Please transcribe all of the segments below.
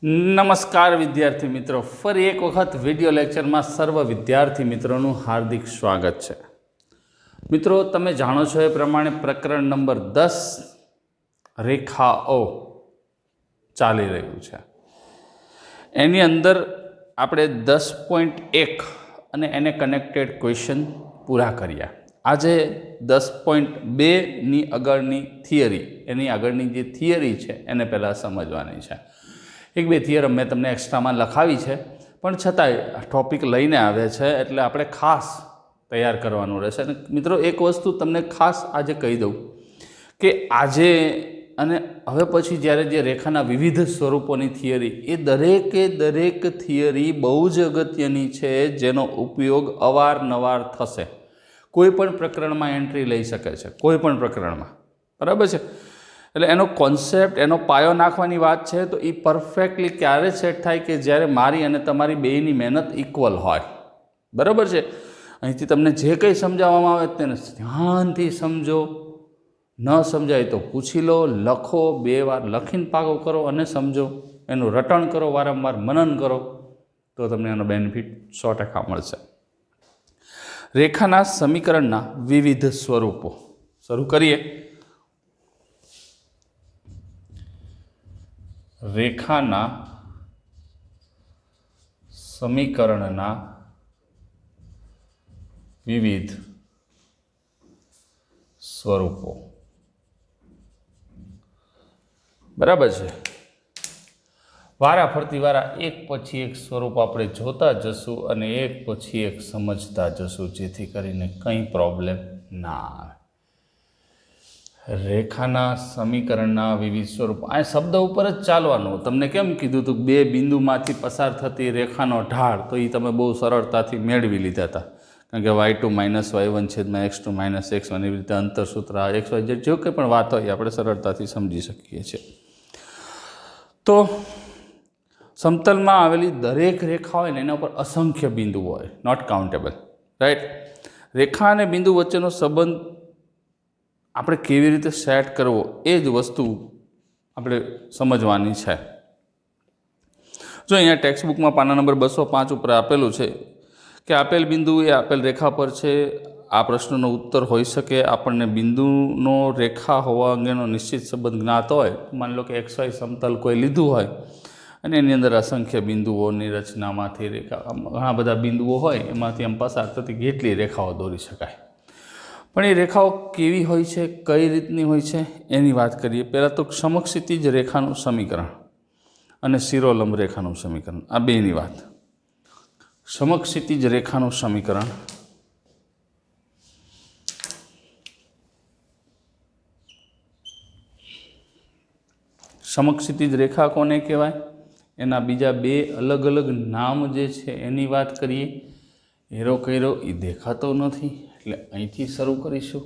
નમસ્કાર વિદ્યાર્થી મિત્રો, ફરી એક વખત વિડિયો લેક્ચરમાં સર્વ વિદ્યાર્થી મિત્રોનું હાર્દિક સ્વાગત છે। મિત્રો, તમે જાણો છો એ પ્રમાણે પ્રકરણ નંબર 10 રેખાઓ ચાલી રહ્યું છે। એની અંદર આપણે 10.1 અને એને કનેક્ટેડ ક્વેશ્ચન પૂરા કર્યા। આજે 10.2 ની આગળની થિયરી, એની આગળની જે થિયરી છે એને પહેલાં સમજવાની છે। એક બે થિયરમ મેં તમને એક્સ્ટ્રામાં લખાવી છે, પણ છતાંય ટોપિક લઈને આવે છે એટલે આપણે ખાસ તૈયાર કરવાનું રહેશે। અને મિત્રો, એક વસ્તુ તમને ખાસ આજે કહી દઉં કે આજે અને હવે પછી જ્યારે જે રેખાના વિવિધ સ્વરૂપોની થિયરી, એ દરેકે દરેક થિયરી બહુ જ અગત્યની છે, જેનો ઉપયોગ અવારનવાર થશે। કોઈ પણ પ્રકરણમાં એન્ટ્રી લઈ શકે છે, કોઈ પણ પ્રકરણમાં, બરાબર છે। એટલે એનો કોન્સેપ્ટ, એનો પાયો નાખવાની વાત છે તો એ પરફેક્ટલી ક્યારે સેટ થાય કે જ્યારે મારી અને તમારી બેયની મહેનત ઇક્વલ હોય, બરાબર છે। અહીંથી તમને જે કંઈ સમજાવવામાં આવે તેને ધ્યાનથી સમજો, ન સમજાય તો પૂછી લો, લખો, 2 વાર લખીને પાકો કરો અને સમજો, એનું રટણ કરો, વારંવાર મનન કરો, તો તમને એનો બેનિફિટ 100% મળશે। રેખાના સમીકરણના વિવિધ સ્વરૂપો શરૂ કરીએ। રેખાના સમીકરણના વિવિધ સ્વરૂપો, બરાબર છે। વારા ફરતી વારા એક પછી એક સ્વરૂપ આપણે જોતા જશું અને એક પછી એક સમજતા જશું, જેથી કરીને કંઈ પ્રોબ્લેમ ના આવે। રેખાના સમીકરણના વિવિધ સ્વરૂપ, આ શબ્દ ઉપર જ ચાલવાનું। તમને કેમ કીધું હતું, 2 બિંદુમાંથી પસાર થતી રેખાનો ઢાળ, તો એ તમે બહુ સરળતાથી મેળવી લીધા હતા, કારણ કે y2 - y1 છેદમાં x2 - x1 એવી રીતે અંતરસૂત્ર xy z જો કંઈ પણ વાત હોય આપણે સરળતાથી સમજી શકીએ છીએ। તો સમતલમાં આવેલી દરેક રેખા હોય ને, એના ઉપર અસંખ્ય બિંદુ હોય, નોટ કાઉન્ટેબલ, રાઈટ। રેખા અને બિંદુ વચ્ચેનો સંબંધ આપણે કેવી રીતે સેટ કરવો, એ જ વસ્તુ આપણે સમજવાની છે। જો અહીંયા ટેક્સ્ટબુકમાં પાના નંબર 205 ઉપર આપેલું છે કે આપેલ બિંદુ એ આપેલ રેખા પર છે। આ પ્રશ્નનો ઉત્તર હોઈ શકે આપણને બિંદુનો રેખા હોવા અંગેનો નિશ્ચિત સંબંધ જ્ઞાત હોય। માની લો કે XY સમતલ કોઈ લીધું હોય અને એની અંદર અસંખ્ય બિંદુઓની રચનામાંથી રેખા, ઘણા બધા બિંદુઓ હોય, એમાંથી આમ પસાર થતી કેટલી રેખાઓ દોરી શકાય। પણ એ રેખાઓ કેવી હોય છે, કઈ રીતની હોય છે, એની વાત કરીએ। પહેલાં તો સમક્ષિતિજ રેખાનું સમીકરણ અને શિરોલંબ રેખાનું સમીકરણ, આ બેની વાત। સમક્ષિતિજ રેખાનું સમીકરણ, સમક્ષિતિજ રેખા કોને કહેવાય, એના બીજા 2 અલગ અલગ નામ જે છે એની વાત કરીએ। હેરો કર્યો એ દેખાતો નથી એટલે અહીંથી શરૂ કરીશું।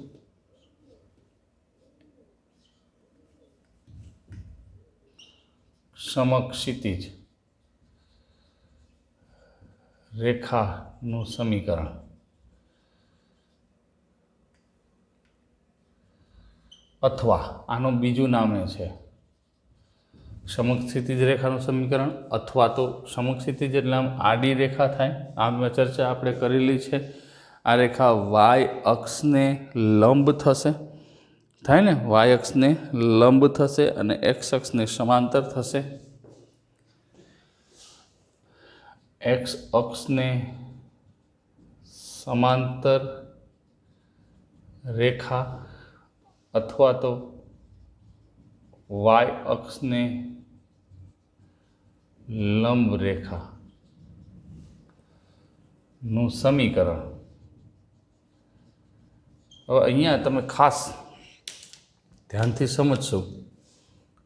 સમક્ષિતિજ રેખાનું સમીકરણ, અથવા આનું બીજું નામ એ છે સમક્ષિતિજ રેખાનું સમીકરણ, અથવા તો સમક્ષિતિજ એટલે આમ આડી રેખા થાય। આ ચર્ચા આપણે કરેલી છે। આ રેખા y અક્ષને લંબ થશે, થાય ને, y અક્ષને લંબ થશે અને x અક્ષને સમાંતર થશે। x અક્ષને સમાંતર રેખા અથવા તો y અક્ષને લંબ રેખાનું સમીકરણ। હવે અહીંયા તમે ખાસ ધ્યાનથી સમજશો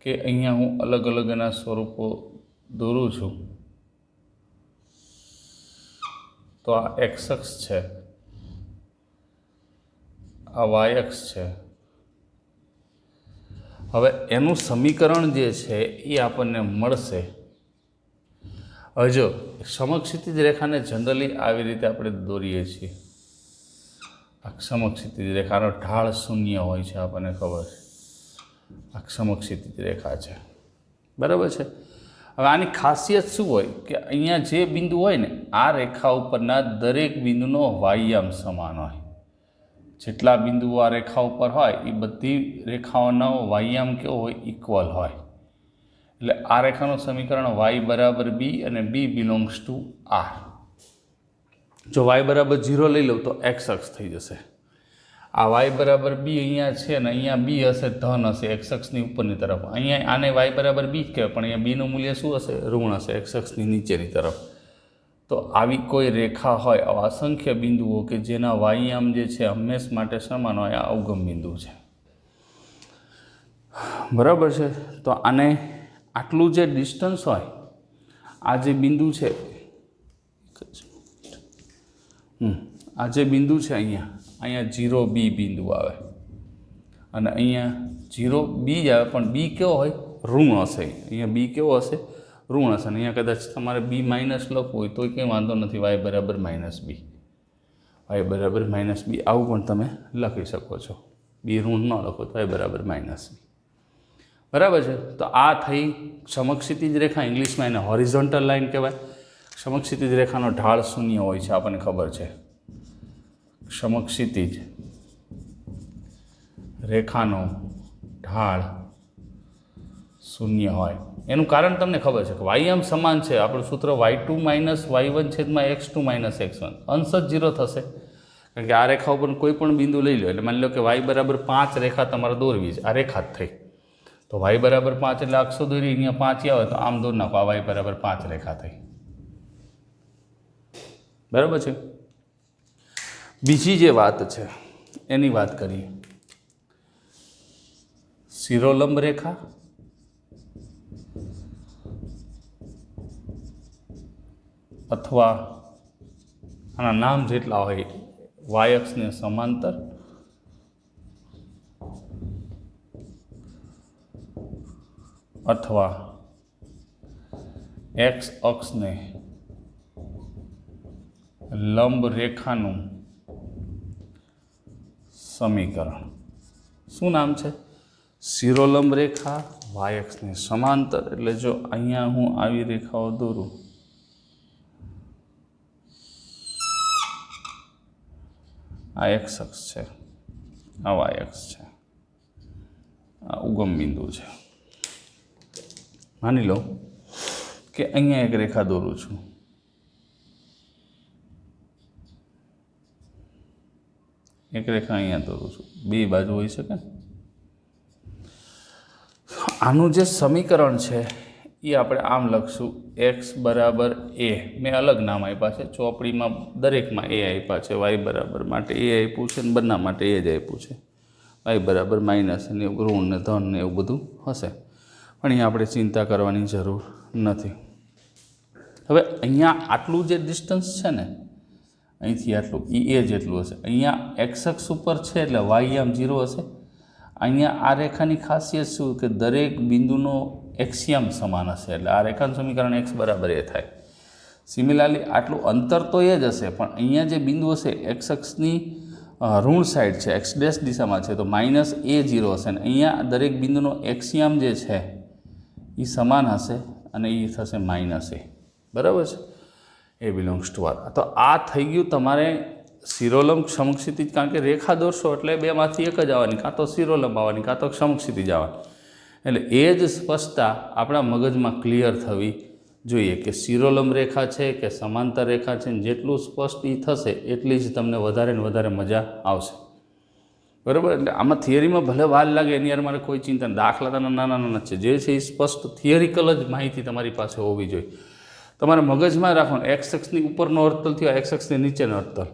કે અહીંયા હું અલગ અલગ એના સ્વરૂપો દોરું છું। તો આ x અક્ષ છે, આ y અક્ષ છે। હવે એનું સમીકરણ જે છે એ આપણને મળશે। હવે જો સમક્ષિતિજ રેખાને જનરલી આવી રીતે આપણે દોરીએ છીએ। આ સમક્ષિતિજ રેખાનો ઢાળ 0 હોય છે, આપણને ખબર છે। આ સમક્ષિતિજ રેખા છે, બરાબર છે। હવે આની ખાસિયત શું હોય કે અહીંયા જે બિંદુ હોય ને આ રેખા ઉપરના દરેક બિંદુનો વાયામ સમાન હોય. જેટલા બિંદુઓ આ રેખા ઉપર હોય એ બધી રેખાઓનો વાયામ કેવો હોય? ઇક્વલ હોય. એટલે આ રેખાનું સમીકરણ y બરાબર b અને b બિલોંગ્સ ટુ r. જો y બરાબર 0 લઈ લઉં તો x અક્ષ થઈ જશે. આ y બરાબર b અહીંયા છે ને અહીંયા b હશે, ધન હશે x અક્ષની ઉપરની તરફ. અહીંયા આને y બરાબર b જ કહેવાય, પણ અહીંયા b નું મૂલ્ય શું હશે? ઋણ હશે, x અક્ષની નીચેની તરફ. તો આવી કોઈ રેખા હોય, આવા અસંખ્ય બિંદુઓ કે જેના વાયામ જે છે હંમેશ માટે સમાન હોય, આ અવગમ બિંદુ છે. બરાબર છે. તો આને આટલું જે ડિસ્ટન્સ હોય, આ જે બિંદુ છે, આ જે બિંદુ છે અહીંયા 0b બિંદુ આવે અને અહીંયા 0b જ આવે, પણ b કેવો હોય? ઋણ હશે. અહીંયા b કેવો હશે? ઋણ હશે. અને અહીંયા કદાચ તમારે b માઇનસ લખવું હોય તોય કંઈ વાંધો નથી, y બરાબર -b, y બરાબર -b આવું પણ તમે લખી શકો છો. b ઋણ ન લખો તો y બરાબર -b. બરાબર છે. તો આ થઈ સમક્ષિતિજ રેખા. ઇંગ્લિશમાં એને હોરિઝોન્ટલ લાઇન કહેવાય. સમક્ષિતિજ રેખાનો ઢાળ શૂન્ય હોય છે, આપણને ખબર છે. સમક્ષિતિજ રેખાનો ઢાળ શૂન્ય હોય એનું કારણ તમને ખબર છે કે વાયામ સમાન છે. આપણું સૂત્ર y2 - y1 છેદમાં x2 - x1. અંશ જ 0 થશે, કારણ કે આ રેખા ઉપર કોઈ પણ બિંદુ લઈ લો. એટલે માની લો કે y બરાબર 5 રેખા તમારે દોરવી છે. આ રેખા જ થઈ, તો y બરાબર 5 એટલે અક્ષો દોરી, અહીંયા 5 આવે તો આમ દોર નાખો, આ y બરાબર 5 રેખા થઈ. બરાબર છે. બીજી જે વાત છે એની વાત કરીએ. શિરોલંબ રેખા અથવા આના નામ જેટલા હોય, y અક્ષને સમાંતર અથવા x અક્ષને લંબ રેખાનું સમીકરણ. શું નામ છે? શિરોલંબ રેખા, y અક્ષને સમાંતર. એટલે જો અહીંયા હું આવી રેખાઓ દોરું, આ x અક્ષ છે, આ y અક્ષ છે, આ ઉગમ બિંદુ છે. માની લો કે અહીંયા એક રેખા દોરું છું, એક રેખા અહીંયા દોરું છું, બે બાજુ હોઈ શકે. આનું જે સમીકરણ છે એ આપણે આમ લખશું, x બરાબર a. મેં અલગ નામ આપ્યા છે, ચોપડીમાં દરેકમાં a આપ્યા છે. y બરાબર માટે a આપ્યું છે, ને બંને માટે a જ આપ્યું છે. y બરાબર માઇનસ ને ઋણ ને ધન ને એવું બધું હશે, પણ અહીંયા આપણે ચિંતા કરવાની જરૂર નથી. હવે અહીંયા આટલું જે ડિસ્ટન્સ છે ને, અહીંથી આટલું એ જેટલું હશે. અહીંયા x અક્ષ ઉપર છે એટલે વાયામ 0 હશે. અહીંયા આ રેખાની ખાસિયત શું કે દરેક બિંદુનો એક્સિયમ સમાન હશે, એટલે આ રેખાનું સમીકરણ x બરાબર a થાય. સિમિલરલી આટલું અંતર તો એ જ હશે, પણ અહીંયા જે બિંદુ હશે x અક્ષની ઋણ સાઈડ છે, x ડેશ દિશામાં છે, તો -a0 હશે. અને અહીંયા દરેક બિંદુનો એક્સિયમ જે છે એ સમાન હશે અને એ થશે -a. બરાબર છે. એ બિલોંગ્સ ટુ આર. તો આ થઈ ગયું તમારે શિરોલંબ સમક્ષિતિજ. કારણ કે રેખા દોરશો એટલે બેમાંથી એક જ આવવાની, કાં તો શિરોલંબ આવવાની, કાં તો સમક્ષિતિજ આવવાની. એટલે એ જ સ્પષ્ટતા આપણા મગજમાં ક્લિયર થવી જોઈએ કે શિરોલંબ રેખા છે કે સમાંતર રેખા છે. જેટલું સ્પષ્ટ એ થશે એટલી જ તમને વધારે ને વધારે મજા આવશે. બરાબર. એટલે આમાં થિયરીમાં ભલે વાર લાગે એની યાર મારે કોઈ ચિંતા નહીં. દાખલા તો નાના નાના છે, જે છે એ સ્પષ્ટ થિયરિકલ જ માહિતી તમારી પાસે હોવી જોઈએ. તમારે મગજમાં રાખવાનું, એક્સ અક્ષની ઉપરનો અર્થલ થયો, એક્સ અક્ષની નીચેનો અર્થલ.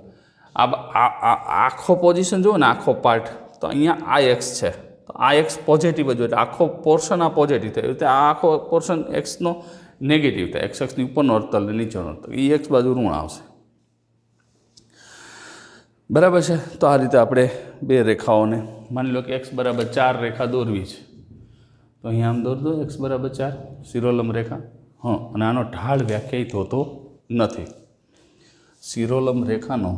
આખો પોઝિશન જુઓ ને, આખો પાર્ટ, તો અહીંયા આ એક્સ છે, તો આ એક્સ પોઝિટિવ જ હોય, એટલે આખો પોર્શન આ પોઝિટિવ થાય. એટલે આ આખો પોર્શન એક્સનો નેગેટિવ થાય. એક્સ અક્ષની ઉપરનો અર્થલ ને નીચેનો અર્થલ, એ એક્સ બાજુ ઋણ આવશે. બરાબર છે. તો આ રીતે આપણે બે રેખાઓને, માની લો કે x બરાબર 4 રેખા દોરવી છે, તો અહીંયા આમ દોર દો x બરાબર 4 શિરોલંબ રેખા. અને આનો ઢાળ વ્યાખ્યાયિત હોતો નથી. શિરોલંબ રેખાનો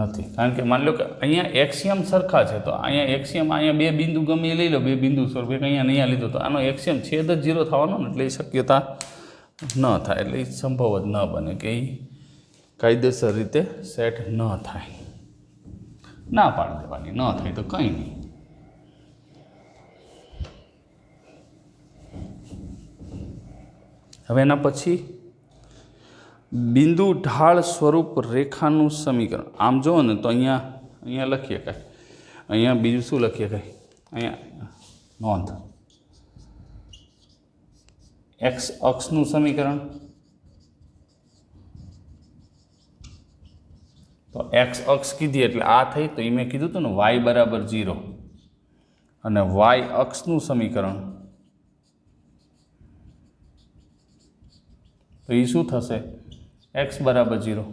નથી, કારણ કે માની લો કે અહીંયા એક્સિયમ સરખા છે, તો અહીંયા એક્સિયમ અહીંયા બે બિંદુ ગમે એ લઈ લો, બે બિંદુ સ્વરૂપે અહીંયા અહીંયા લીધું, તો આનો એક્સિયમ છેદ જ 0 થવાનો ને, એટલે એ શક્યતા ન થાય, એટલે એ સંભવ જ ન બને કે એ કાયદેસર રીતે સેટ ન થાય. ના પાડી દેવાની, ન થાય તો કંઈ નહીં. હવે એના પછી બિંદુ ઢાળ સ્વરૂપ રેખાનું સમીકરણ. આમ જુઓ ને તો અહીંયા લખીએ કાંઈ, અહીંયા બીજું શું લખીએ કાંઈ, અહીંયા નોંધ એક્સ અક્ષનું સમીકરણ. તો એક્સ અક્ષ કીધી એટલે આ થઈ, તો એ મેં કીધું હતું ને વાય બરાબર 0, અને વાય અક્ષનું સમીકરણ તો એ શું થશે, એક્સ બરાબર 0.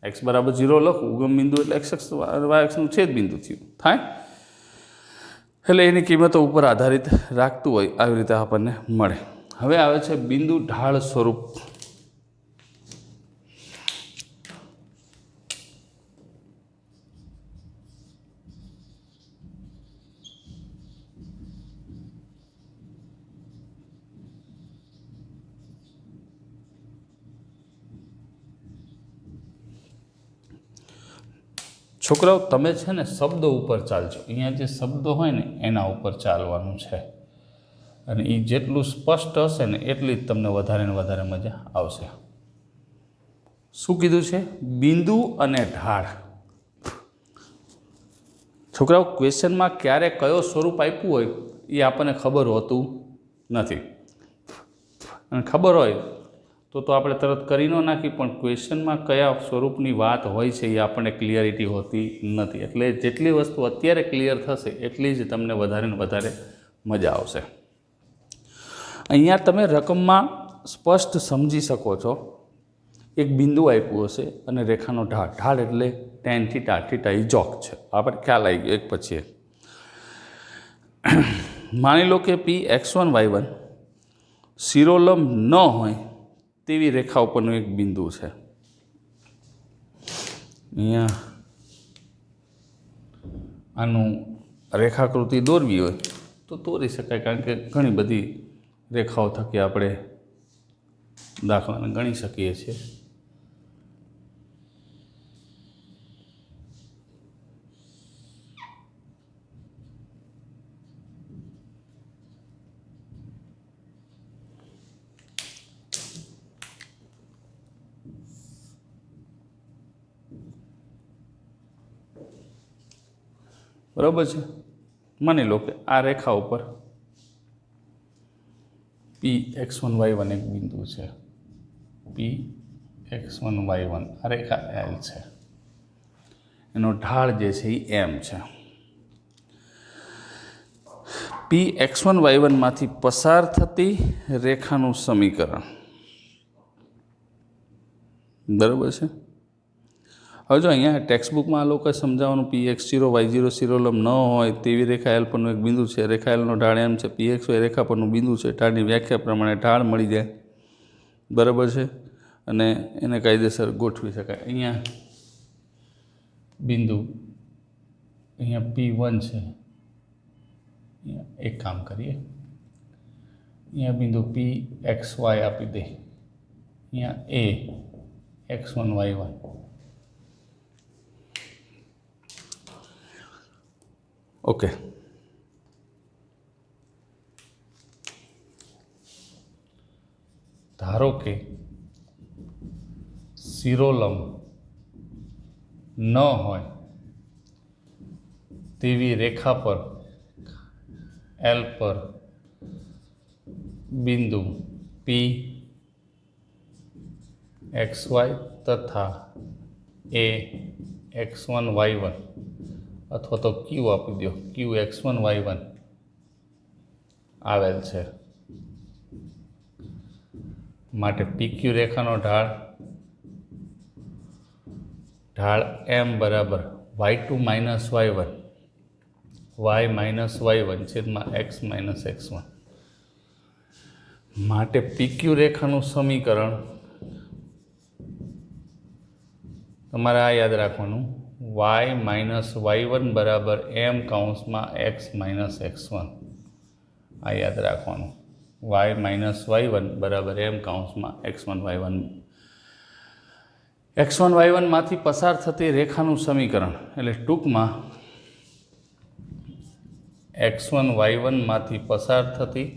એક્સ બરાબર 0 લખું, ઉગમ બિંદુ એટલે એક્સ અક્ષ વાય અક્ષનું છેદ બિંદુ થયું થાય, એટલે એની કિંમતો ઉપર આધારિત રાખતું હોય આવી રીતે આપણને મળે. હવે આવે છે બિંદુ ઢાળ સ્વરૂપ. છોકરાઓ તમે છે ને શબ્દો ઉપર ચાલજો, અહીંયા જે શબ્દો હોય ને એના ઉપર ચાલવાનું છે, અને એ જેટલું સ્પષ્ટ હશે ને એટલી જ તમને વધારે ને વધારે મજા આવશે. શું કીધું છે, બિંદુ અને ઢાળ. છોકરાઓ ક્વેશ્ચનમાં ક્યારે કયો સ્વરૂપ આપ્યું હોય એ આપણને ખબર હોતું નથી, અને ખબર હોય તો આપણે તરત કરી ન નાખી, પણ ક્વેશ્ચનમાં કયા સ્વરૂપની વાત હોય છે એ આપણને ક્લિયરિટી હોતી નથી. એટલે જેટલી વસ્તુ અત્યારે ક્લિયર થશે એટલી જ તમને વધારે ને વધારે મજા આવશે. અહીંયા તમે રકમમાં સ્પષ્ટ સમજી શકો છો, એક બિંદુ આપ્યું હશે અને રેખાનો ઢાળ. ઢાળ એટલે ટેન થીટા, થીટા એ જોક છે, આપણે ખ્યાલ આવી ગયો એક પછી એક. માની લો કે P(x1, y1) શિરોલંબ ન હોય તેવી રેખા ઉપરનું એક બિંદુ છે. અહીંયા આનું રેખાકૃતિ દોરવી હોય તો દોરી શકાય, કારણ કે ઘણી બધી રેખાઓ થકી આપણે દાખલાને ગણી શકીએ છીએ. બરાબર છે. માની લો કે આ રેખા ઉપર P(x1, y1) એક બિંદુ છે, P(x1, y1) આ રેખા L છે, એનો ઢાળ જે છે એ M છે. P(x1, y1) માંથી પસાર થતી રેખાનું સમીકરણ. બરાબર છે. હવે જો અહીંયા ટેક્સ્ટબુકમાં આ લોકોએ સમજાવવાનું, Px0, y0 શિરોલંબ ન હોય તેવી રેખા L પરનું એક બિંદુ છે, રેખા Lનો ઢાળ M છે, Pxy રેખા પરનું બિંદુ છે, ઢાળની વ્યાખ્યા પ્રમાણે ઢાળ મળી જાય. બરાબર છે, અને એને કાયદેસર ગોઠવી શકાય. અહીંયા બિંદુ, અહીંયા P1 છે, અહીંયા એક કામ કરીએ, અહીંયા બિંદુ Pxy આપી દે, અહીંયા A(x1, y1) ઓકે. ધારો કે શિરોલંબ ન હોય તેવી રેખા પર L પર બિંદુ Pxy તથા A(x1, y1) અથવા તો Q આપી દો, Qx1, y1 આવેલ છે. માટે PQ રેખાનો ઢાળ M બરાબર y2 - y1, y - y1 છેદમાં x - x1. માટે PQ રેખાનું સમીકરણ તમારે આ યાદ રાખવાનું, વાય માઇનસ y1 બરાબર m કૌંસમાં x માઇનસ x1. આ યાદ રાખવાનું. વાય માઇનસ y1 બરાબર m કૌંસમાં x1 y1. x1 y1 માંથી પસાર થતી રેખાનું સમીકરણ એટલે ટૂંકમાં x1 y1 માંથી પસાર થતી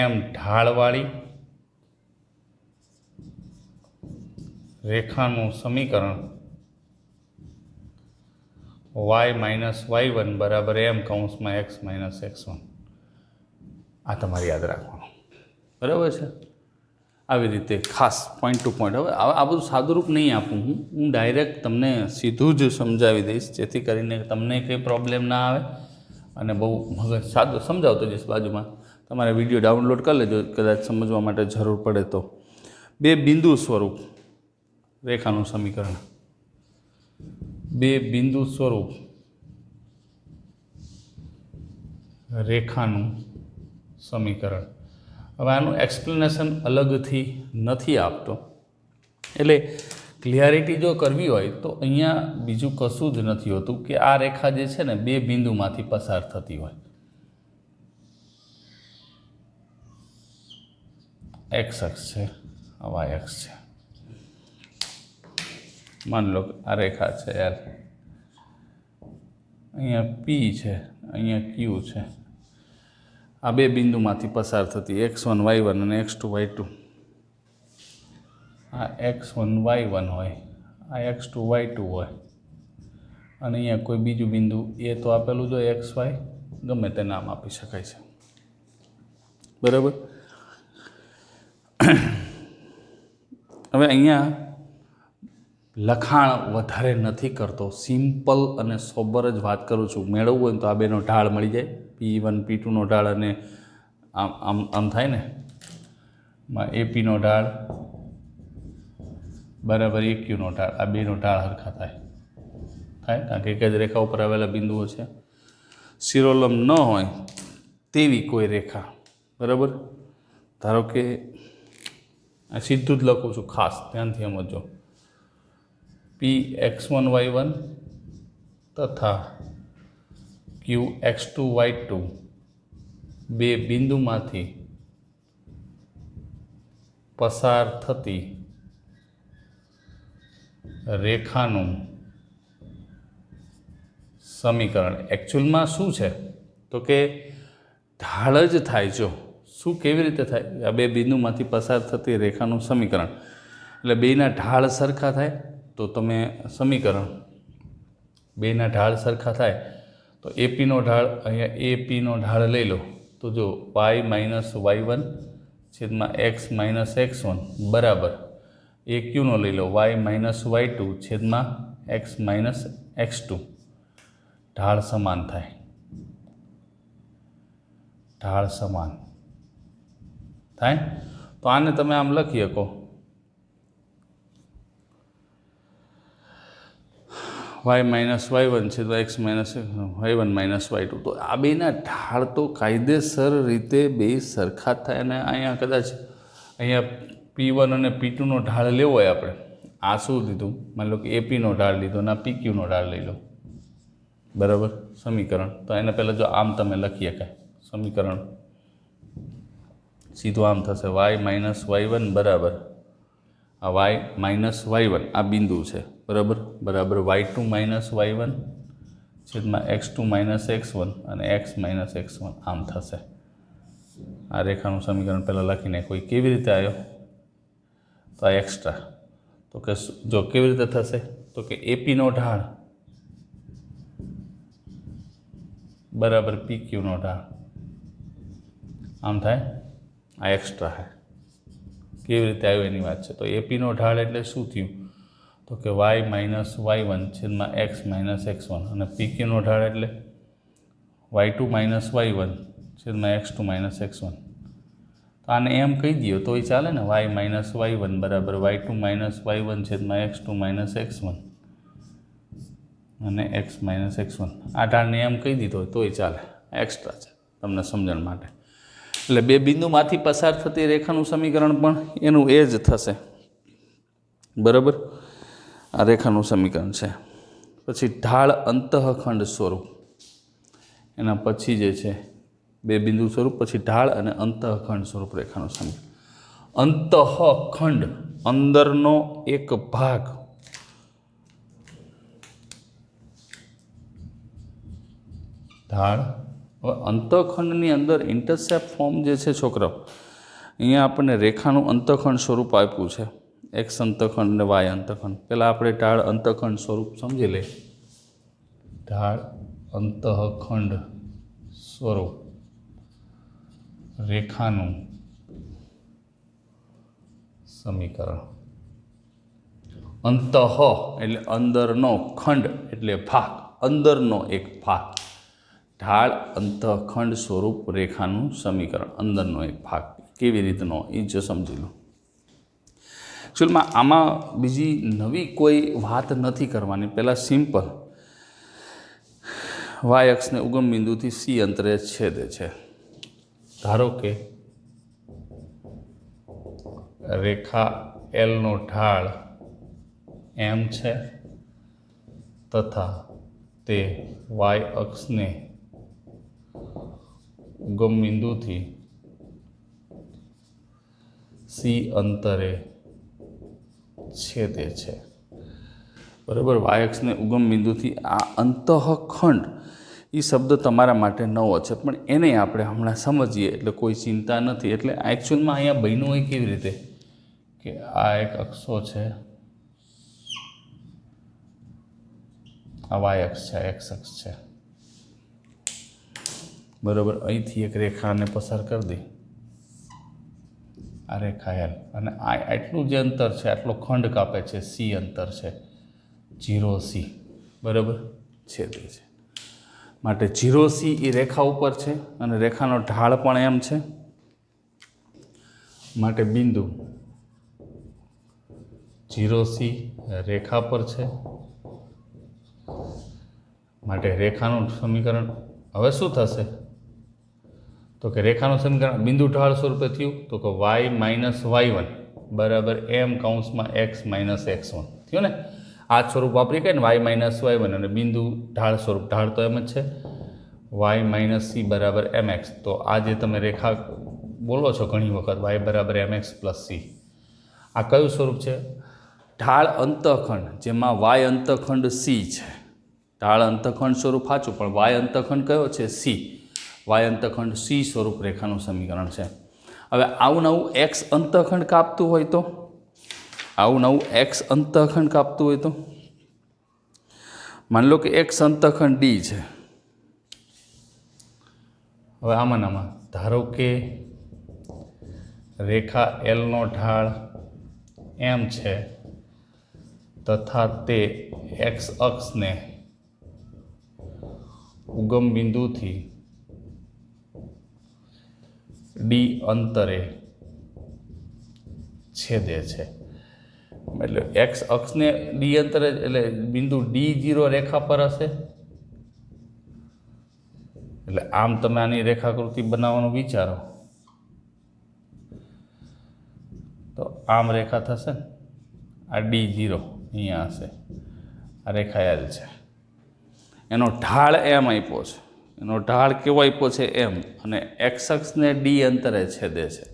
m ઢાળવાળી રેખાનું સમીકરણ y માઇનસ y1 બરાબર m કૌંસમાં x માઇનસ x1. આ તમારે યાદ રાખવાનું. બરાબર છે. આવી રીતે ખાસ પોઈન્ટ ટુ પોઈન્ટ. હવે આ બધું સાદુરૂપ નહીં આપું હું ડાયરેક્ટ તમને સીધું જ સમજાવી દઈશ, જેથી કરીને તમને કંઈ પ્રોબ્લેમ ના આવે અને બહુ મગજ સાદું સમજાવતો જઈશ. બાજુમાં તમારે વિડીયો ડાઉનલોડ કરી લેજો, કદાચ સમજવા માટે જરૂર પડે તો. બે બિંદુ સ્વરૂપ રેખાનું સમીકરણ. બે બિંદુ સ્વરૂપ રેખાનું સમીકરણ. હવે આનું એક્સપ્લેનેશન અલગથી નથી આપતો, એટલે ક્લિયરિટી જો કરવી હોય તો અહીંયા બીજું કશું જ નથી હોતું કે આ રેખા જે છે ને બે બિંદુમાંથી પસાર થતી હોય. એક્સ અક્ષ છે, વાય અક્ષ છે. માની લો આ રેખા છે યાર, અહીંયા પી છે, અહીંયા ક્યુ છે. આ બે બિંદુમાંથી પસાર થતી x1 y1 અને x2 y2. આ x1 y1 હોય, આ x2 y2 હોય, અને અહીંયા કોઈ બીજું બિંદુ એ તો આપેલું જો xy, ગમે તે નામ આપી શકાય છે. બરાબર. હવે અહીંયા લખાણ વધારે નથી કરતો, સિમ્પલ અને સોબર જ વાત કરું છું. મેળવવું હોય તો આ બેનો ઢાળ મળી જાય, P1 P2નો ઢાળ અને આમ આમ આમ થાય ને, એપીનો ઢાળ બરાબર એક્યુનો ઢાળ. આ બેનો ઢાળ સરખા થાય, કારણ કે એક જ રેખા ઉપર આવેલા બિંદુઓ છે. શિરોલંબ ન હોય તેવી કોઈ રેખા, બરાબર. ધારો કે આ સીધું જ લખું છું, ખાસ ધ્યાનથી સમજો. Px1 y1 તથા Qx2 y2 બે બિંદુમાંથી પસાર થતી રેખાનું સમીકરણ. એકચ્યુઅલમાં શું છે તો કે ઢાળ જ થાય. જો શું કેવી રીતે થાય? આ બે બિંદુમાંથી પસાર થતી રેખાનું સમીકરણ એટલે બેના ઢાળ સરખા થાય તો તમે સમીકરણ બેના ઢાળ સરખા થાય તો એપીનો ઢાળ, અહીંયા એપીનો ઢાળ લઈ લો તો જો y માઇનસ y1 છેદમાં x માઇનસ x1 બરાબર એક્યુનો લઈ લો y માઇનસ y2 છેદમાં x માઇનસ x2. ઢાળ સમાન થાય, ઢાળ સમાન થાય. તો આને તમે આમ લખી શકો y માઇનસ y1 છેદમાં x minus y1 minus y2. તો આ બેના ઢાળ તો કાયદેસર રીતે બે સરખા જ થાય. અને અહીંયા કદાચ અહીંયા P1 અને P2નો ઢાળ લેવો હોય આપણે, આ શું લીધું, માની લો કે એપીનો ઢાળ લીધો અને PQનો ઢાળ લઈ લો, બરાબર સમીકરણ. તો એને પહેલાં જો આમ તમે લખી શકાય સમીકરણ, સીધું આમ થશે y માઇનસ y1 બરાબર આ y માઇનસ y1 આ બિંદુ છે, બરાબર બરાબર y2 માઇનસ y1 છેદમાં x2 માઇનસ x1 અને x માઇનસ x1 આમ થશે. આ રેખાનું સમીકરણ પહેલાં લખીને કોઈ કેવી રીતે આવ્યો તો આ એક્સ્ટ્રા. તો કે જો કેવી રીતે થશે તો કે એપીનો ઢાળ બરાબર PQનો ઢાળ આમ થાય. આ એક્સ્ટ્રા છે, કેવી રીતે આવ્યું એની વાત છે. તો એપીનો ઢાળ એટલે શું થયું તો કે y માઇનસ y1 છેદમાં x માઇનસ x1 અને PQનો ઢાળ એટલે y2 માઇનસ y1 છેદમાં x2 માઇનસ x1. તો આને એમ કહી દો તો એ ચાલે ને, y માઇનસ y1 બરાબર y2 માઇનસ y1 છેદમાં x2 માઇનસ x1 અને x માઇનસ x1. આ ઢાળને એમ કહી દીધો હોય તોય ચાલે, એક્સ્ટ્રા છે તમને સમજણ માટે. એટલે બે બિંદુમાંથી પસાર થતી રેખાનું સમીકરણ પણ એનું એ જ થશે. બરાબર, આ રેખાનું સમીકરણ છે. પછી ઢાળ અંતઃખંડ સ્વરૂપ, એના પછી જે છે બે બિંદુ સ્વરૂપ, પછી ઢાળ અને અંતઃખંડ સ્વરૂપ રેખાનું સમીકરણ. અંતઃખંડ અંદરનો એક ભાગ, ઢાળ. હવે અંતઃખંડની અંદર ઇન્ટરસેપ્ટ ફોર્મ જે છે છોકરાઓ, અહીંયા આપણને રેખાનું અંતઃખંડ સ્વરૂપ આપ્યું છે, એક્સ અંતઃખંડ ને વાય અંતઃખંડ. પહેલાં આપણે ઢાળ અંતઃખંડ સ્વરૂપ સમજી લઈએ. ઢાળ અંતઃખંડ સ્વરૂપ રેખાનું સમીકરણ. અંતઃ એટલે અંદરનો, ખંડ એટલે ભાગ, અંદરનો એક ભાગ. ઢાળ અંતઃખંડ સ્વરૂપ રેખાનું સમીકરણ, અંદરનો એક ભાગ. કેવી રીતનો એ જ સમજી લો. એકચ્યુઅલમાં આમાં બીજી નવી કોઈ વાત નથી કરવાની. પહેલાં સિમ્પલ વાય અક્ષને ઉગમ બિંદુથી સી અંતરે છેદે છે. ધારો કે રેખા એલનો ઢાળ એમ છે તથા તે વાય અક્ષને ઉગમ બિંદુથી સી અંતરે છેદે છે. બરાબર, વાય અક્ષને ઉગમ બિંદુથી. આ અંતઃખંડ એ શબ્દ તમારા માટે નવો છે, પણ એને આપણે હમણાં સમજીએ એટલે કોઈ ચિંતા નથી. એટલે એકચ્યુઅલમાં અહીંયા બન્યું હોય કેવી રીતે કે આ એક અક્ષો છે, આ વાય અક્ષ છે, એક્સ અક્ષ છે. બરાબર, અહીંથી એક રેખાને પસાર કરી દઈ, આ રેખા એલ, અને આ આટલું જે અંતર છે, આટલો ખંડ કાપે છે, સી અંતર છે, 0C. બરાબર, છેદે છે. માટે 0C એ રેખા ઉપર છે અને રેખાનો ઢાળ પણ એમ છે. માટે બિંદુ 0C રેખા પર છે. માટે રેખાનું સમીકરણ હવે શું થશે તો કે રેખાનું સમીકરણ બિંદુ ઢાળ સ્વરૂપે થયું તો કે વાય માઇનસ y1 બરાબર એમ કૌંસમાં એક્સ માઇનસ x1 થયું ને. આ સ્વરૂપ વાપરી કે ને વાય માઇનસ y1, અને બિંદુ ઢાળ સ્વરૂપ, ઢાળ તો એમ જ છે, વાય માઇનસ સી બરાબર mx. તો આ જે તમે રેખા બોલો છો ઘણી વખત વાય બરાબર mx પ્લસ સી, આ કયું સ્વરૂપ છે? ઢાળ અંતઃખંડ, જેમાં વાય અંતઃખંડ સી છે. ઢાળ અંતઃખંડ સ્વરૂપ સાચું, પણ વાય અંતઃખંડ કયો છે? સી. વાય અંતઃખંડ સી સ્વરૂપ રેખાનું સમીકરણ છે. હવે આવું નવું એક્સ અંતઃખંડ કાપતું હોય તો, આવું નવું એક્સ અંતઃખંડ કાપતું હોય તો માની લો કે એક્સ અંતઃખંડ ડી છે. હવે આમાં ધારો કે રેખા એલનો ઢાળ એમ છે તથા તે એક્સ અક્ષને ઉગમ બિંદુથી ડી અંતરે છેદે છે. એટલે એક્સ અક્ષને ડી અંતરે એટલે બિંદુ D0 રેખા પર હશે. એટલે આમ તમે આની રેખાકૃતિ બનાવવાનું વિચારો તો આમ રેખા થશે ને, આ D0 અહીંયા હશે, આ રેખા એલ છે, એનો ઢાળ એમ આપ્યો છે, એનો ઢાળ કેવો આપ્યો છે? એમ, અને એક્સ અક્ષને ડી અંતરે છેદે છે.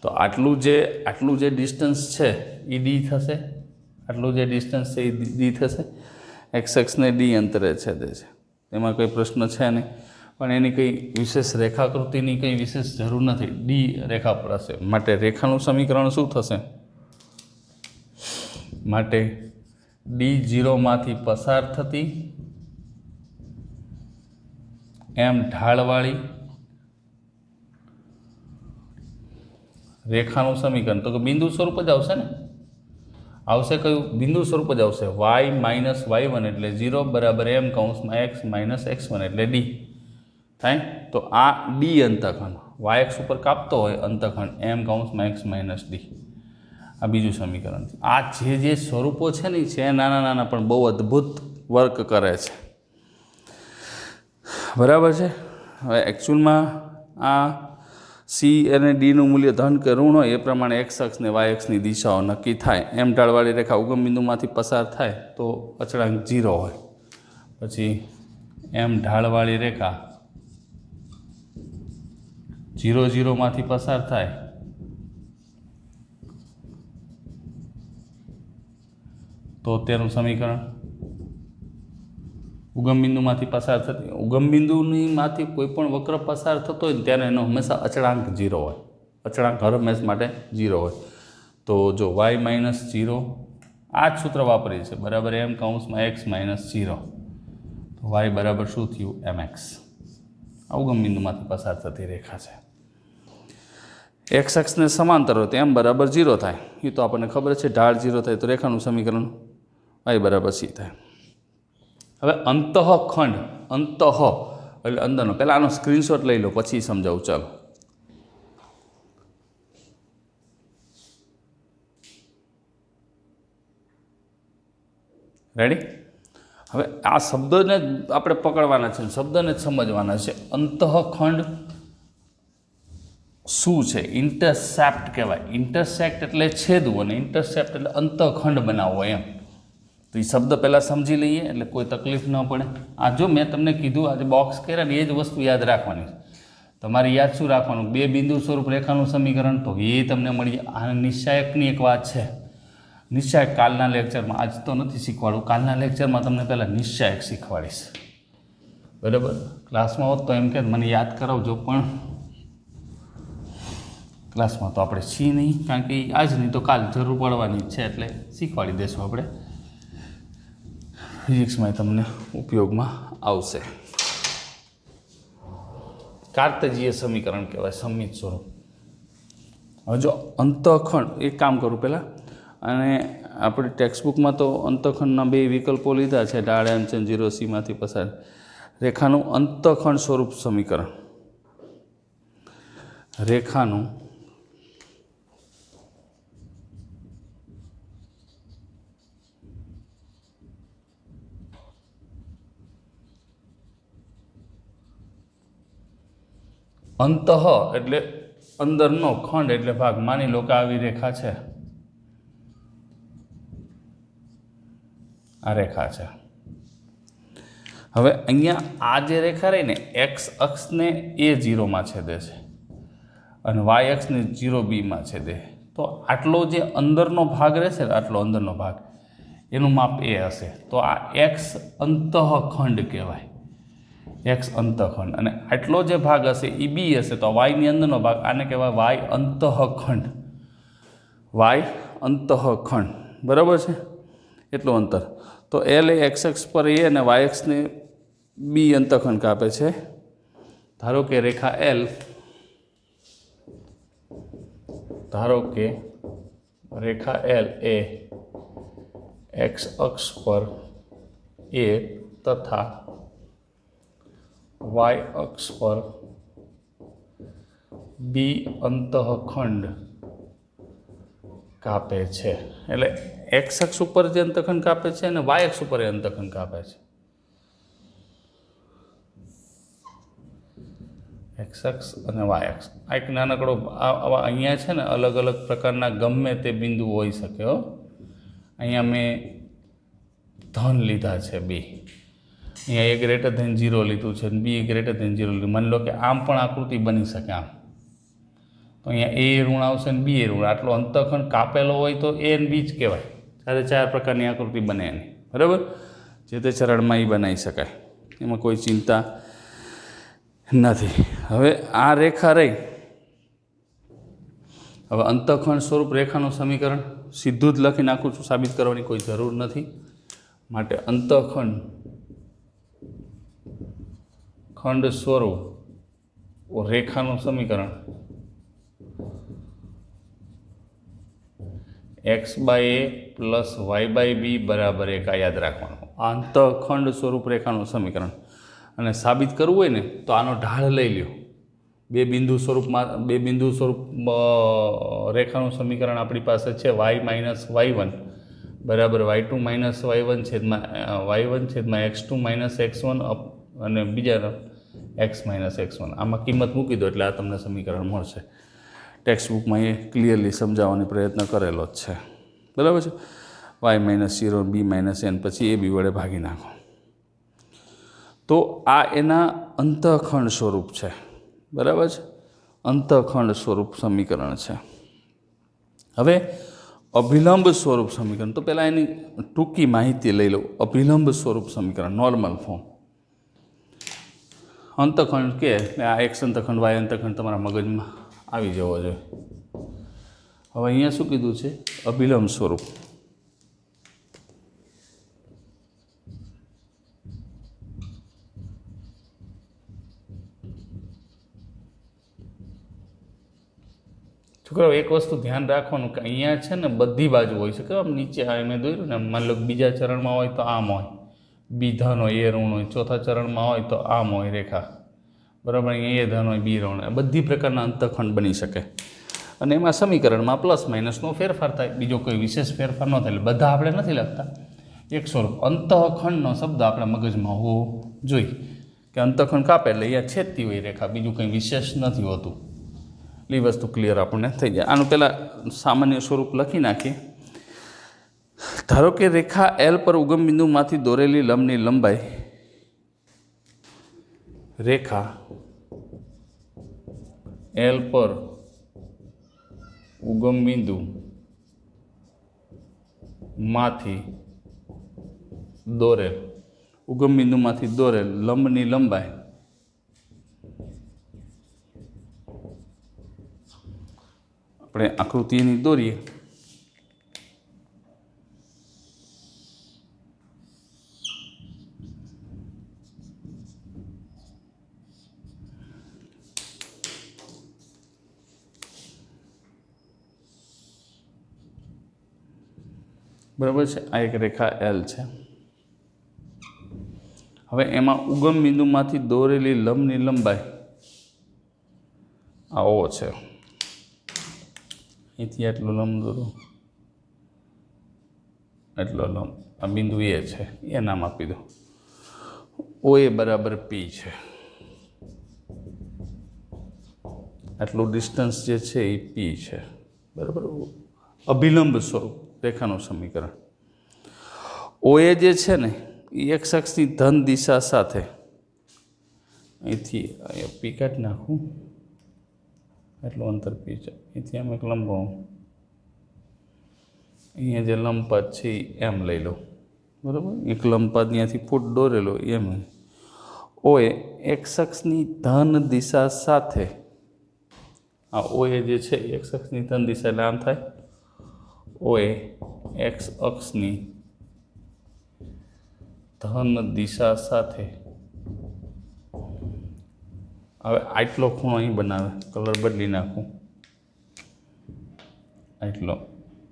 તો આટલું જે ડિસ્ટન્સ છે એ ડી થશે, આટલું જે ડિસ્ટન્સ છે એ ડી થશે. એક્સ અક્ષને ડી અંતરે છેદે છે, એમાં કોઈ પ્રશ્ન છે નહીં. પણ એની કંઈ વિશેષ રેખાકૃતિની કંઈ વિશેષ જરૂર નથી, ડી રેખા પર હશે. માટે રેખાનું સમીકરણ શું થશે? માટે D0માંથી પસાર થતી એમ ઢાળવાળી રેખાનું સમીકરણ, તો કે બિંદુ સ્વરૂપ જ આવશે ને, આવશે કયું? બિંદુ સ્વરૂપ જ આવશે. વાય માઇનસ y1 એટલે 0 બરાબર એમ કૌંસમાં એક્સ માઇનસ x1 એટલે ડી થાય. તો આ ડી અંતઃખંડ વાય એક્સ ઉપર કાપતો હોય અંતઃખંડ એમ કૌંસમાં એક્સ માઇનસ ડી, આ બીજું સમીકરણ. આ જે સ્વરૂપો છે ને છે નાના નાના પણ બહુ અદ્ભુત વર્ક કરે છે. બરાબર છે. હવે એકચ્યુઅલમાં આ સી અને ડીનું મૂલ્ય ધન કે ઋણ હોય એ પ્રમાણે એક્સ અક્ષ ને વાય અક્ષની દિશાઓ નક્કી થાય. એમ ઢાળવાળી રેખા ઉગમ બિંદુમાંથી પસાર થાય તો અચળાંક 0 હોય. પછી એમ ઢાળવાળી રેખા 0, 0 માંથી પસાર થાય તો તેનું સમીકરણ ઉગમ બિંદુમાંથી પસાર થતી ઉગમ બિંદુમાંથી કોઈ પણ વક્ર પસાર થતો હોય ને ત્યારે એનો હંમેશા અચળાંક 0 હોય. અચળાંક હર હંમેશ માટે 0 હોય. તો જો y - 0 આ જ સૂત્ર વાપરીએ છીએ બરાબર m કૌંસમાં x - 0 તો y બરાબર શું થયું mx. આ ઉગમ બિંદુમાંથી પસાર થતી રેખા છે. એક્સ અક્ષને સમાંતર હોય તો m બરાબર 0 થાય. એ તો આપણને ખબર છે. ઢાળ 0 થાય તો રેખાનું સમીકરણ y બરાબર c થાય. હવે અંતઃખંડ એટલે અંદરનો, પહેલાં આનો સ્ક્રીનશોટ લઈ લો પછી સમજાવું. ચાલો રેડી. હવે આ શબ્દને આપણે પકડવાના છે, શબ્દને જ સમજવાના છે. અંતઃખંડ શું છે? ઇન્ટરસેપ્ટ કહેવાય. ઇન્ટરસેક્ટ એટલે છેદવું અને ઇન્ટરસેપ્ટ એટલે અંતઃખંડ બનાવવો એમ. તો એ શબ્દ પહેલાં સમજી લઈએ એટલે કોઈ તકલીફ ન પડે. આ જો મેં તમને કીધું આજે બોક્સ કર્યા ને એ જ વસ્તુ યાદ રાખવાની છે. તમારે યાદ શું રાખવાનું? 2 બિંદુ સ્વરૂપ રેખાનું સમીકરણ તો એ તમને મળી. આ નિશ્ચાયકની એક વાત છે. નિશ્ચાયક કાલના લેક્ચરમાં, આજ તો નથી શીખવાડું, કાલના લેક્ચરમાં તમને પહેલાં નિશ્ચાયક શીખવાડીશ. બરાબર? ક્લાસમાં હોત તો એમ કે મને યાદ કરાવજો, પણ ક્લાસમાં તો આપણે છીએ નહીં, કારણ કે આજ નહીં તો કાલ જરૂર પડવાની છે એટલે શીખવાડી દેશું આપણે. ફિઝિક્સમાં તમને ઉપયોગમાં આવશે. કાર્તેજીય સમીકરણ કહેવાય, સમિત સ્વરૂપ. હવે જો અંતઃખંડ, એક કામ કરું પહેલાં, અને આપણી ટેક્સ્ટબુકમાં તો અંતઃખંડના 2 વિકલ્પો લીધા છે, ઢાળ m છે 0 c માંથી પસાર. રેખાનું અંતઃખંડ સ્વરૂપ સમીકરણ. રેખાનું અંતઃ એટલે અંદરનો, ખંડ એટલે ભાગ. માની લો કે આવી રેખા છે, આ રેખા છે. હવે અહીંયા આ જે રેખા રહી ને એક્સ અક્ષને A0માં છેદે છે અને વાય અક્ષને 0B માં છેદે. તો આટલો જે અંદરનો ભાગ રહેશે, આટલો અંદરનો ભાગ, એનું માપ A હશે. તો આ એક્સ અંતઃખંડ કહેવાય. એક્સ અંતઃખંડ. અને આટલો જે ભાગ હશે એ B હશે, તો વાયની અંદરનો ભાગ, આને કહેવાય વાય અંતઃખંડ. વાય અંતઃખંડ. બરાબર છે? એટલું અંતર. તો L એ એક્સ અક્ષ પર A અને વાય અક્ષને B અંતઃખંડ કાપે છે. ધારો કે રેખા L, ધારો કે રેખા L એ એક્સ અક્ષ પર A તથા વાય અક્ષ પર B અંતઃખંડ કાપે છે. એટલે એક્સ અક્ષ ઉપર જે અંતઃખંડ કાપે છે અને વાય અક્ષ ઉપર એ અંતઃખંડ કાપે છે. એક્સ અક્ષ અને વાય અક્ષ. આ એક નાનકડો અહીંયા છે ને, અલગ અલગ પ્રકારના ગમે તે બિંદુ હોઈ શકે. અહીંયા મેં ધન લીધા છે B, અહીંયા A ગ્રેટર ધેન 0 લીધું છે, B ગ્રેટર ધેન 0 લીધું. માની લો કે આમ પણ આકૃતિ બની શકે આમ, તો અહીંયા A ઋણ આવશે ને B ઋણ. આટલો અંતઃખંડ કાપેલો હોય તો A અને B જ કહેવાય. 4 પ્રકારની આકૃતિ બને એની. બરાબર? જે તે ચરણમાં એ બનાવી શકાય, એમાં કોઈ ચિંતા નથી. હવે આ રેખા રહી. હવે અંતઃખંડ સ્વરૂપ રેખાનું સમીકરણ સીધું જ લખી નાખું છું, સાબિત કરવાની કોઈ જરૂર નથી. માટે અંતઃખંડ ખંડ સ્વરૂપ રેખાનું સમીકરણ x/a + y/b બરાબર 1. આ યાદ રાખવાનું. અંતઃખંડ સ્વરૂપ રેખાનું સમીકરણ. અને સાબિત કરવું હોય ને તો આનો ઢાળ લઈ લ્યો. 2 બિંદુ સ્વરૂપમાં, 2 બિંદુ સ્વરૂપ રેખાનું સમીકરણ આપણી પાસે છે. y - y1 બરાબર y2 - y1 છેદમાં y1 છેદમાં x2 - x1 અને બીજા x માઇનસ x1 આમાં કિંમત મૂકી દો એટલે આ તમને સમીકરણ મળશે. ટેક્સ્ટ બુકમાં એ ક્લિયરલી સમજાવવાનો પ્રયત્ન કરેલો જ છે. બરાબર છે. y minus 0 b minus n પછી a b વડે ભાગી નાખો. તો આ એના અંતઃખંડ સ્વરૂપ છે. બરાબર છે. અંતઃખંડ સ્વરૂપ સમીકરણ છે. હવે અભિલંબ સ્વરૂપ સમીકરણ તો પહેલાં એની ટૂંકી માહિતી લઈ લો. અભિલંબ સ્વરૂપ સમીકરણ નોર્મલ ફોર્મ અંતઃખંડ કે આ એક્સ અંતઃખંડ વાય અંતઃખંડ તમારા મગજમાં આવી જવો જોઈએ. હવે અહીંયા શું કીધું છે? અભિલંબ સ્વરૂપ. છોકરાઓ એક વસ્તુ ધ્યાન રાખવાનું કે અહીંયા છે ને બધી બાજુ હોય છે કે આમ નીચે આ મેં દોર્યું ને માની લો બીજા ચરણમાં હોય તો આમ હોય, બી ધન હોય એ ઋણ હોય, ચોથા ચરણમાં હોય તો આમ હોય રેખા. બરાબર. અહીંયા એ ધન હોય બી ઋણ હોય. બધી પ્રકારના અંતઃખંડ બની શકે અને એમાં સમીકરણમાં પ્લસ માઇનસનો ફેરફાર થાય. બીજો કોઈ વિશેષ ફેરફાર ન થાય. એટલે બધા આપણે નથી લખતા. એક સ્વરૂપ અંતઃખંડનો શબ્દ આપણા મગજમાં હોવો જોઈએ કે અંતઃખંડ કાપે એટલે અહીંયા છેદતી હોય રેખા, બીજું કંઈ વિશેષ નથી હોતું. એ વસ્તુ ક્લિયર આપણને થઈ જાય. આનું પહેલાં સામાન્ય સ્વરૂપ લખી નાખીએ. ધારો કે રેખા એલ પર ઉગમ બિંદુમાંથી દોરેલી લંબની લંબાઈ રેખા એલ પર ઉગમ બિંદુ માંથી દોરેલ લંબની લંબાઈ આપણે આકૃતિની દોરીએ. બરાબર છે. આ એક રેખા એલ છે. હવે એમાં ઉગમ બિંદુમાંથી દોરેલી લંબની લંબાઈ આ ઓ છે. અહીંથી એટલો લંબ દોરો, એટલો લંબ. આ બિંદુ એ છે, એ નામ આપી દો. ઓ એ બરાબર પી છે. આટલું ડિસ્ટન્સ જે છે એ પી છે. બરાબર. અભિલંબ સ્વરૂપ રેખાનું સમીકરણ. ઓએ જે છે ને એ એક્સ અક્ષની ધન દિશા સાથે અહીંથી અહીંયા પી કાઢી નાખું, એટલું અંતર પી છે. અહીંથી આમ એક લંબો, અહીંયા જે લંબપદ છે એ એમ લઈ લો. બરાબર. એક લંબપદ ત્યાંથી ફૂટ દોરેલો એમ. ઓએ એક્સ અક્ષની ધન દિશા સાથે, આ ઓએ જે છે એક્સ અક્ષની ધન દિશા એટલે આમ થાય. ઓએ એક્સ અક્ષની ધન દિશા સાથે. હવે આટલો ખૂણો અહીં બનાવે, કલર બદલી નાખું, આટલો.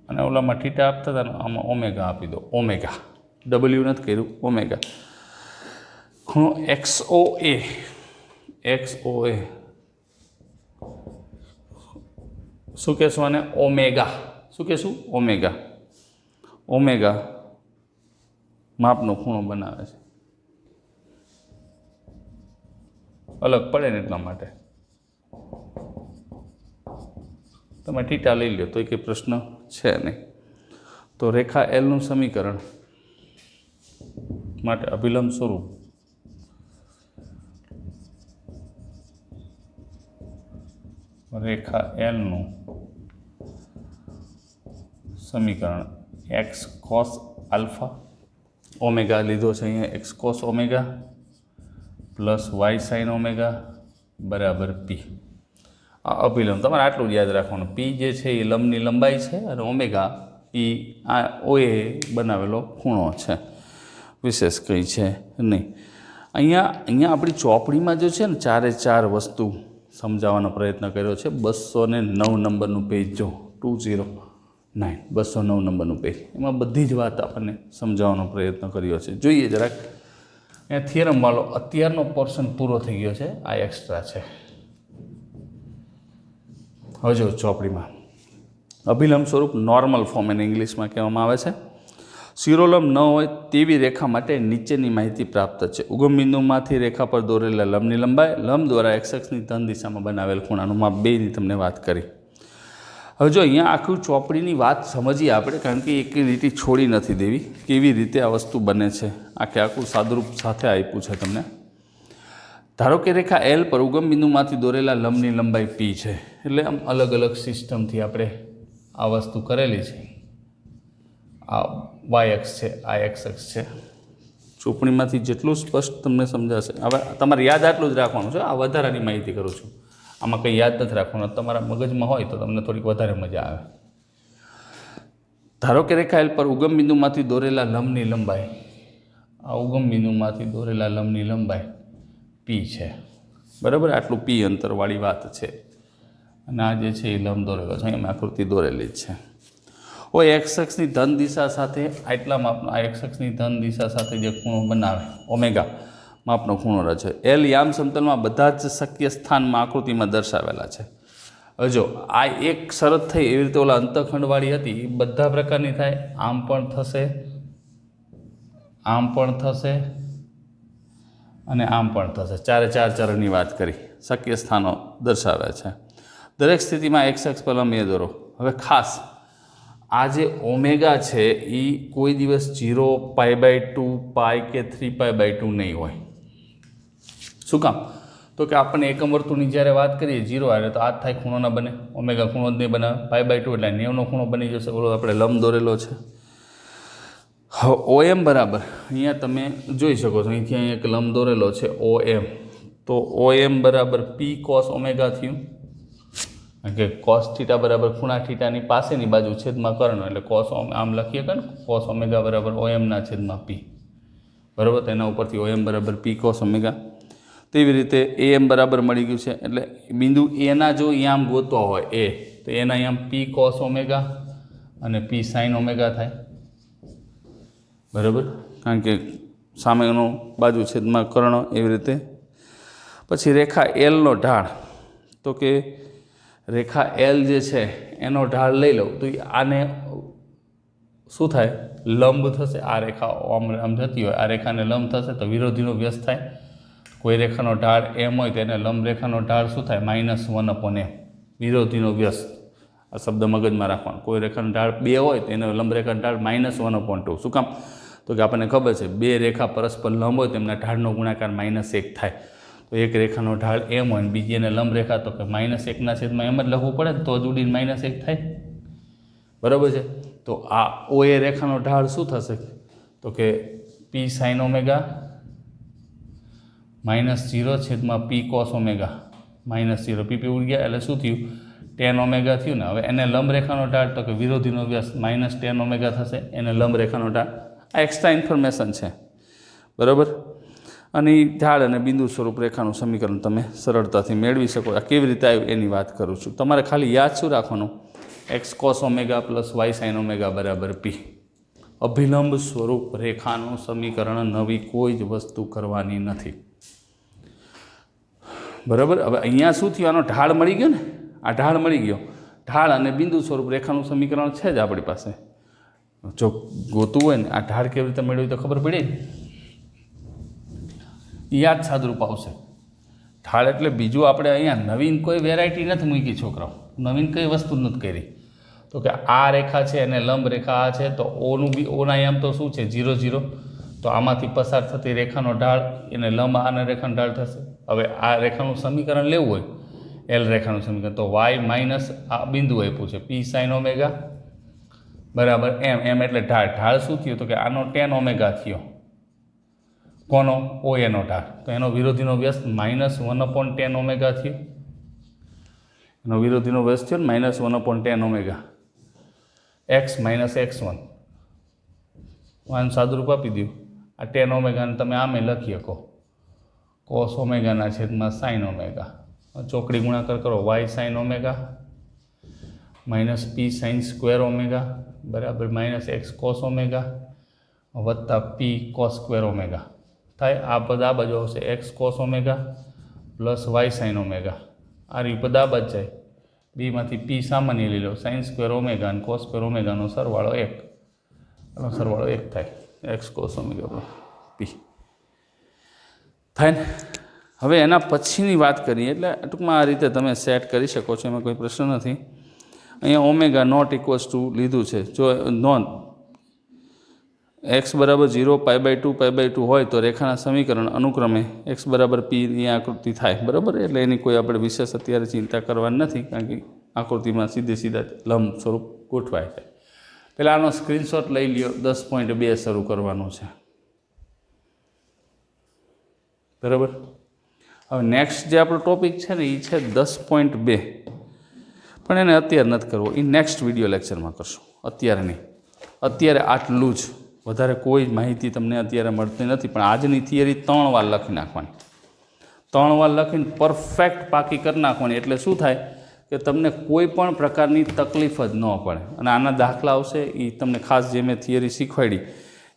અને ઓલામાં થીટા આપતા હતા ને આમાં ઓમેગા આપી દો. ઓમેગા, ડબલ્યુ નથી કર્યું, ઓમેગા. ખૂણો XOA, શું કહેશું આને? ઓમેગા. શું કહેશું? ઓમેગા. ઓમેગા માપનો ખૂણો બનાવે છે. અલગ પડે ને એટલા માટે તમે થીટા લઈ લો તો એ કંઈ પ્રશ્ન છે નહીં. તો રેખા એલનું સમીકરણ માટે અભિલંબ સ્વરૂપ રેખા એલનું સમીકરણ એક્સ કોસ આલ્ફા, ઓમેગા લીધો છે અહીંયા, x cos omega plus y sine omega બરાબર પી. આ અભિલંબ તમારે આટલું જ યાદ રાખવાનું. પી જે છે એ લંબની લંબાઈ છે અને ઓમેગા એ આ ઓએ બનાવેલો ખૂણો છે. વિશેષ કંઈ છે નહીં. અહીંયા આપણી ચોપડીમાં જે છે ને 4 વસ્તુ સમજાવવાનો પ્રયત્ન કર્યો છે. 209 નંબરનું પેજ જો, 209 નંબરનું પેજ, એમાં બધી જ વાત આપણને સમજાવવાનો પ્રયત્ન કર્યો છે. જોઈએ જરાક. એ થિયરમ વાળો અત્યારનો પોર્શન પૂરો થઈ ગયો છે, આ એક્સ્ટ્રા છે. હવે જો ચોપડીમાં અભિલંબ સ્વરૂપ નોર્મલ ફોર્મ એને ઇંગ્લિશમાં કહેવામાં આવે છે. શિરોલંબ ન હોય તેવી રેખા માટે નીચેની માહિતી પ્રાપ્ત છે. ઉગમ બિંદુમાંથી રેખા પર દોરેલા લંબની લંબાઈ, લંબ દ્વારા એક્સ અક્ષની ધન દિશામાં બનાવેલ ખૂણાનું માપ, બેની તમને વાત કરી. હવે જો અહીંયા આખું ચોપડીની વાત સમજીએ આપણે, કારણ કે એક લીટી છોડી નથી દેવી. કેવી રીતે આ વસ્તુ બને છે આખું સાદુરૂપ સાથે આપ્યું છે તમને. ધારો કે રેખા એલ પર ઉગમ બિંદુમાંથી દોરેલા લંબની લંબાઈ પી છે. એટલે આમ અલગ અલગ સિસ્ટમથી આપણે આ વસ્તુ કરેલી છે. આ વાય અક્ષ છે, આ એક્સ અક્ષ છે. ચોપડીમાંથી જેટલું સ્પષ્ટ તમને સમજાશે. હવે તમારે યાદ આટલું જ રાખવાનું છે. આ વધારાની માહિતી કરું છું. આમાં કંઈ યાદ નથી રાખવાનું. તમારા મગજમાં હોય તો તમને થોડીક વધારે મજા આવે. ધારો કે રેખા એલ પર ઉગમ બિંદુમાંથી દોરેલા લંબની લંબાઈ, આ ઉગમ બિંદુમાંથી દોરેલા લંબની લંબાઈ પી છે. બરાબર, આટલું પી અંતરવાળી વાત છે. અને આ જે છે એ લંબ દોરેલો છે, એમ આકૃતિ દોરેલી જ છે. ઓ એક્સ અક્ષની ધન દિશા સાથે આટલા માપનો, આ એક્સ અક્ષની ધન દિશા સાથે જે ખૂણો બનાવે, ઓમેગા માપનો ખૂણો રચે. એલ યામ સમતલમાં બધા જ શક્ય સ્થાનમાં આકૃતિમાં દર્શાવેલા છે. હવે જો આ એક શરત થઈ, એવી રીતે ઓલા અંતખંડવાળી હતી, એ બધા પ્રકારની થાય. આમ પણ થશે, આમ પણ થશે અને આમ પણ થશે. ચારે ચાર ચરણની વાત કરી, શક્ય સ્થાનો દર્શાવ્યા છે. દરેક સ્થિતિમાં એક્સ અક્ષ પર લંબ એ દોરો. હવે ખાસ આ જે ઓમેગા છે એ કોઈ દિવસ 0, π/2, પાઈ કે 3π/2 નહીં હોય. શું કામ? તો કે આપણને એકમ વર્તુળની જ્યારે વાત કરીએ 0 આવે તો આ જ થાય, ખૂણો ના બને. ઓમેગા ખૂણો જ નહીં બનાવે. π/2 એટલે 90નો ખૂણો બની જશે. ઓલો આપણે લંબ દોરેલો છે. હવે OM બરાબર અહીંયા તમે જોઈ શકો છો, અહીંથી અહીંયા એક લંબ દોરેલો છે OM. તો OM બરાબર P cos ઓમેગા થયું. કે cos થીટા બરાબર ખૂણા થીટાની પાસેની બાજુ છેદમાં કર્ણ, એટલે cos આમ લખીએ કે cos ઓમેગા બરાબર OM ના છેદમાં P. બરાબર, તો એના ઉપરથી OM બરાબર P cos ઓમેગા. તેવી રીતે AM બરાબર મળી ગયું છે. એટલે બિંદુ એના જો અહીંયા આમ ગોતવા હોય એ, તો એના અહીંયા P cos ઓમેગા અને P sin ઓમેગા થાય. બરાબર, કારણ કે સામેનો બાજુ છેદમાં કર્ણ, એવી રીતે. પછી રેખા એલનો ઢાળ, તો કે રેખા એલ જે છે એનો ઢાળ લઈ લઉં તો આને શું થાય? લંબ થશે. આ રેખા આમ થતી હોય, આ રેખાને લંબ થશે તો વિરોધીનો વ્યસ્ત થાય. કોઈ રેખાનો ઢાળ એમ હોય તો એને લંબ રેખાનો ઢાળ શું થાય? -1/m, વિરોધીનો વ્યસ્ત. આ શબ્દ મગજમાં રાખવાનો. કોઈ રેખાનો ઢાળ 2 હોય તો એને લંબ રેખાનો ઢાળ -1/2. શું કામ? તો કે આપણને ખબર છે 2 રેખા પરસ્પર લંબ હોય તો એમના ઢાળનો ગુણાકાર -1 થાય. તો એક રેખાનો ઢાળ એમ હોય ને બીજી એને લંબ રેખા, તો કે -1/m એમ જ લખવું પડે ને, તો જ ઉડીને -1 થાય. બરાબર છે. તો આ OA રેખાનો ઢાળ શું થશે? તો કે P sin omega -0/P cos omega -0. PP ઉડી ગયા એટલે શું થયું? tan ઓમેગા થયું ને. હવે એને લંબ રેખાનો ઢાળ, તો કે વિરોધીનો વ્યાસ -tan ઓમેગા થશે. એને લંબ રેખાનો ઢાળ. આ એક્સ્ટ્રા ઇન્ફોર્મેશન છે. બરાબર. અને ઢાળ અને બિંદુ સ્વરૂપ રેખાનું સમીકરણ તમે સરળતાથી મેળવી શકો. આ કેવી રીતે આવ્યું એની વાત કરું છું. તમારે ખાલી યાદ શું રાખવાનું? x cos omega + y sin omega બરાબર P. અભિલંબ સ્વરૂપ રેખાનું સમીકરણ, નવી કોઈ જ વસ્તુ કરવાની નથી. બરાબર. હવે અહીંયા શું થયું? આનો ઢાળ મળી ગયો ને. આ ઢાળ મળી ગયો. ઢાળ અને બિંદુ સ્વરૂપ રેખાનું સમીકરણ છે જ આપણી પાસે. જો ગોતું હોય ને આ ઢાળ કેવી રીતે મેળવી તો ખબર પડી. યાદ સાદરૂપ આવશે. ઢાળ એટલે બીજું આપણે અહીંયા નવીન કોઈ વેરાયટી નથી મૂકી છોકરાઓ. નવીન કઈ વસ્તુ નથી કરી. તો કે આ રેખા છે અને લંબ રેખા આ છે, તો ઓનું બી ઓના આમ તો શું છે? 0, 0. તો આમાંથી પસાર થતી રેખાનો ઢાળ એને લંબ આના રેખાનો ઢાળ થશે. હવે આ રેખાનું સમીકરણ લેવું હોય, એલ રેખાનું સમીકરણ, તો y માઇનસ આ બિંદુ આપ્યું છે P sin ઓમેગા બરાબર m એટલે ઢાળ. ઢાળ શું થયું? તો કે આનો tan ઓમેગા થયો. કોનો? OA નો ઢાળ. તો એનો વિરોધીનો વ્યસ્ત -1/tan ઓમેગા થયો. એનો વિરોધીનો વ્યસ્ત થયો ને -1/tan ઓમેગા. x - x1. આનું સાદુરૂપ આપી દઉં. આ tan ઓમેગાને તમે આમે લખી શકો cos ઓમેગાના છેદમાં sin ઓમેગા. ચોકડી ગુણાકાર કરો, y sin omega -P sin square omega બરાબર -x cos ઓમેગા વત્તા P cos સ્ક્વેર ઓમેગા થાય. આ પદ આ બાજુ આવશે x cos omega plus y sin omega. આ રહ્યું પદ આ બાજુ જાય. બેમાંથી P સામાન્ય લઈ લો, sin સ્ક્વેર ઓમેગા અને cos સ્ક્વેર ઓમેગાનો સરવાળો 1. એનો સરવાળો 1 થાય, એક્સ કોસ ઓમેગા પી. ફાઇન. હવે એના પછીની વાત કરીએ એટલે ટૂંકમાં આ રીતે તમે સેટ કરી શકો છો, એમાં કોઈ પ્રશ્ન નથી. અહીંયા ઓમેગા નોટ ઇક્વલ્સ ટુ લીધું છે. જો નોન એક્સ બરાબર 0, π/2 હોય તો રેખાના સમીકરણ અનુક્રમે એક્સ બરાબર પીની આકૃતિ થાય, બરાબર. એટલે એની કોઈ આપણે વિશેષ અત્યારે ચિંતા કરવાની નથી, કારણ કે આકૃતિમાં સીધા લંબ સ્વરૂપ ગોઠવાય છે. પહેલાં આનો સ્ક્રીનશોટ લઈ લ્યો. 10.2 શરૂ કરવાનું છે, બરાબર. હવે નેક્સ્ટ જે આપણો ટોપિક છે ને એ છે 10.2, પણ એને અત્યારે નથી કરવો, એ નેક્સ્ટ વિડીયો લેક્ચરમાં કરશું, અત્યારે નહીં. અત્યારે આટલું જ, વધારે કોઈ માહિતી તમને અત્યારે મળતી નથી. પણ આજની થિયરી 3 વાર લખી નાખવાની, 3 વાર લખીને પરફેક્ટ પાકી કરી નાખવાની. એટલે શું થાય કે તમને કોઈ પણ પ્રકારની તકલીફ જ ન પડે. અને આના દાખલા આવશે એ તમને ખાસ જે મેં થિયરી શીખવાડી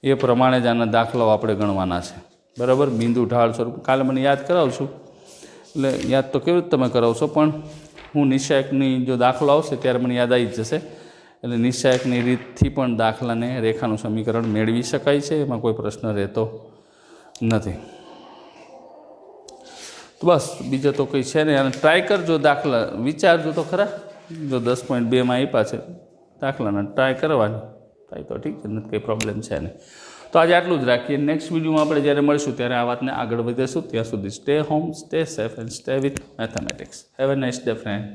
એ પ્રમાણે જ આના દાખલાઓ આપણે ગણવાના છે, બરાબર. બિંદુ ઢાળ સ્વરૂપ કાલે મને યાદ કરાવશું, એટલે યાદ તો કેવી રીતે તમે કરાવશો, પણ હું નિશ્ચાયકની જો દાખલો આવશે ત્યારે મને યાદ આવી જ જશે. એટલે નિશ્ચાયકની રીતથી પણ દાખલાને રેખાનું સમીકરણ મેળવી શકાય છે, એમાં કોઈ પ્રશ્ન રહેતો નથી. તો બસ બીજો તો કંઈ છે નહીં. અને ટ્રાય કરજો દાખલા, વિચારજો તો ખરા. જો 10.2માં આપ્યા છે દાખલાના, ટ્રાય કરવાની થાય તો ઠીક છે, નથી કંઈ પ્રોબ્લેમ છે નહીં. તો આજે આટલું જ રાખીએ. નેક્સ્ટ વિડીયોમાં આપણે જ્યારે મળીશું ત્યારે આ વાતને આગળ વધીશું. ત્યાં સુધી stay home, stay safe and stay with mathematics. Have a nice day friend.